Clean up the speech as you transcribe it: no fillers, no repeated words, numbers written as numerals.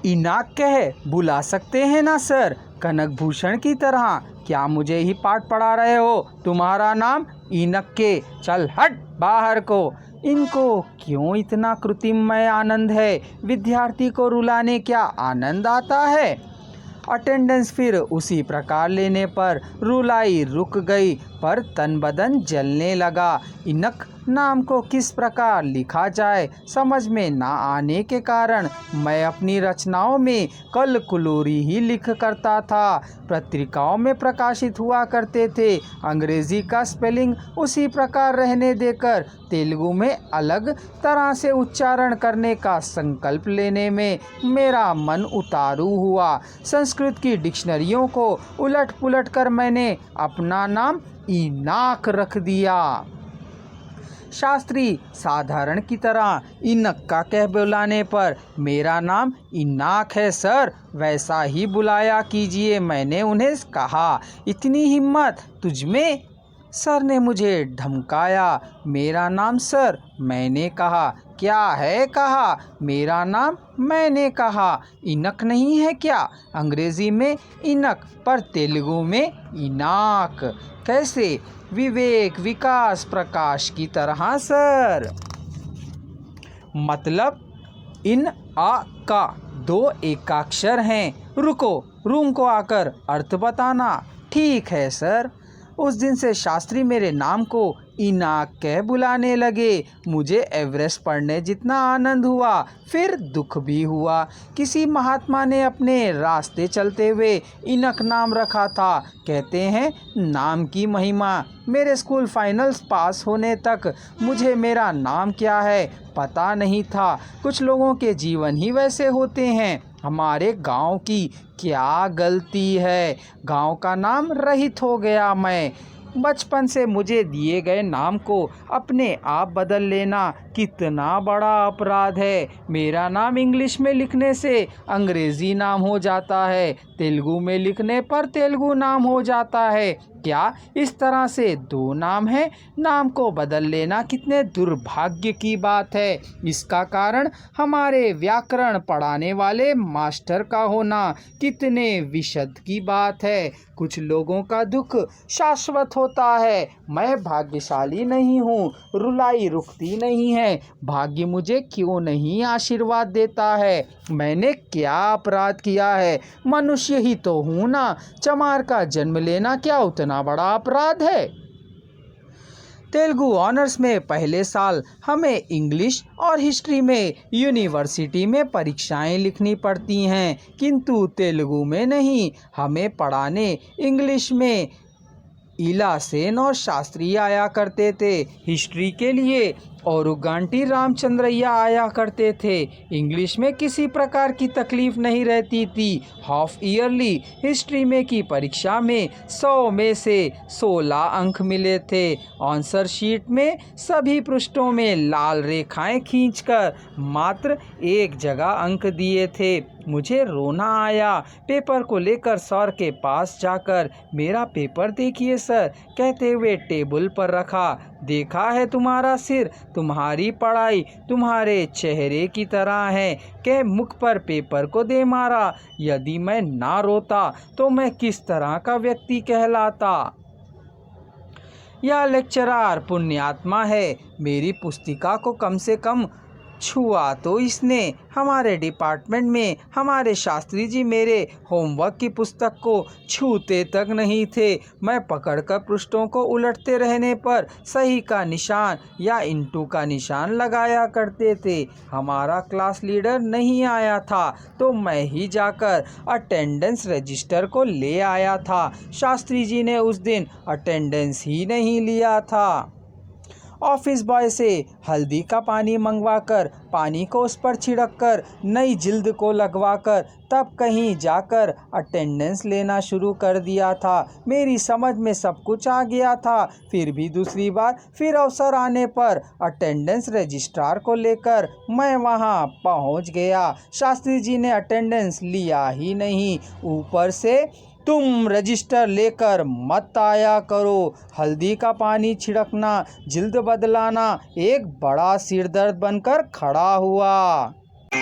इनाक कह बुला सकते हैं ना सर, कनक भूषण की तरह। क्या मुझे ही पाठ पढ़ा रहे हो? तुम्हारा नाम इनक के। चल हट बाहर को। इनको क्यों इतना कृत्रिममय आनंद है? विद्यार्थी को रुलाने क्या आनंद आता है? अटेंडेंस फिर उसी प्रकार लेने पर रुलाई रुक गई, पर तन बदन जलने लगा। इनक नाम को किस प्रकार लिखा जाए समझ में ना आने के कारण मैं अपनी रचनाओं में कलकुलोरी ही लिख करता था। पत्रिकाओं में प्रकाशित हुआ करते थे। अंग्रेजी का स्पेलिंग उसी प्रकार रहने देकर तेलुगु में अलग तरह से उच्चारण करने का संकल्प लेने में मेरा मन उतारू हुआ। संस्कृत की डिक्शनरियों को उलट पुलट कर मैंने अपना नाम इनाक रख दिया। शास्त्री साधारण की तरह इनक का कह बुलाने पर मेरा नाम इनाक है सर, वैसा ही बुलाया कीजिए, मैंने उन्हें कहा। इतनी हिम्मत तुझमें? सर ने मुझे धमकाया। मेरा नाम सर, मैंने कहा। क्या है? कहा। मेरा नाम, मैंने कहा। इनक नहीं है क्या? अंग्रेजी में इनक, पर तेलुगु में इनाक। कैसे? विवेक विकास प्रकाश की तरह सर। मतलब इन आ का दो एकाक्षर हैं। रुको, रूम को आकर अर्थ बताना। ठीक है सर। उस दिन से शास्त्री मेरे नाम को इनाक कह बुलाने लगे। मुझे एवरेस्ट पढ़ने जितना आनंद हुआ, फिर दुख भी हुआ। किसी महात्मा ने अपने रास्ते चलते हुए इनक नाम रखा था। कहते हैं नाम की महिमा। मेरे स्कूल फाइनल्स पास होने तक मुझे मेरा नाम क्या है पता नहीं था। कुछ लोगों के जीवन ही वैसे होते हैं। हमारे गांव की क्या गलती है? गांव का नाम रहित हो गया मैं। बचपन से मुझे दिए गए नाम को अपने आप बदल लेना कितना बड़ा अपराध है। मेरा नाम इंग्लिश में लिखने से अंग्रेज़ी नाम हो जाता है, तेलुगु में लिखने पर तेलुगु नाम हो जाता है। क्या इस तरह से दो नाम हैं? नाम को बदल लेना कितने दुर्भाग्य की बात है। इसका कारण हमारे व्याकरण पढ़ाने वाले मास्टर का होना कितने विषद की बात है। कुछ लोगों का दुख शाश्वत होता है। मैं भाग्यशाली नहीं हूँ, रुलाई रुकती नहीं है। भाग्य मुझे क्यों नहीं आशीर्वाद देता है? मैंने क्या अपराध किया है? मनुष्य ही तो हूँ ना। चमार का जन्म लेना क्या उतना बड़ा अपराध है? तेलुगु ऑनर्स में पहले साल हमें इंग्लिश और हिस्ट्री में यूनिवर्सिटी में परीक्षाएं लिखनी पड़ती हैं, किंतु तेलुगु में नहीं। हमें पढ़ाने इंग्लिश में इला सेन और शास्त्री आया करते थे। हिस्ट्री के लिए औरुगांटी रामचंद्रैया आया करते थे। इंग्लिश में किसी प्रकार की तकलीफ नहीं रहती थी। हाफ ईयरली हिस्ट्री में की परीक्षा में 100 में से 16 अंक मिले थे। आंसर शीट में सभी पृष्ठों में लाल रेखाएं खींचकर मात्र एक जगह अंक दिए थे। मुझे रोना आया। पेपर को लेकर सर के पास जाकर मेरा पेपर देखिए सर कहते हुए टेबल पर रखा। देखा है तुम्हारा सिर, तुम्हारी पढ़ाई तुम्हारे चेहरे की तरह है। कह मुख पर पेपर को दे मारा। यदि मैं ना रोता तो मैं किस तरह का व्यक्ति कहलाता? यह लेक्चरर पुण्यात्मा है। मेरी पुस्तिका को कम से कम छुआ तो इसने। हमारे डिपार्टमेंट में हमारे शास्त्री जी मेरे होमवर्क की पुस्तक को छूते तक नहीं थे। मैं पकड़कर पृष्ठों को उलटते रहने पर सही का निशान या इंटू का निशान लगाया करते थे। हमारा क्लास लीडर नहीं आया था तो मैं ही जाकर अटेंडेंस रजिस्टर को ले आया था। शास्त्री जी ने उस दिन अटेंडेंस ही नहीं लिया था। ऑफिस बॉय से हल्दी का पानी मंगवाकर पानी को उस पर छिड़ककर नई जिल्द को लगवाकर तब कहीं जाकर अटेंडेंस लेना शुरू कर दिया था। मेरी समझ में सब कुछ आ गया था। फिर भी दूसरी बार फिर अवसर आने पर अटेंडेंस रजिस्ट्रार को लेकर मैं वहां पहुंच गया। शास्त्री जी ने अटेंडेंस लिया ही नहीं, ऊपर से तुम रजिस्टर लेकर मत आया करो। हल्दी का पानी छिड़कना, जिल्द बदलाना एक बड़ा सिरदर्द बनकर खड़ा हुआ।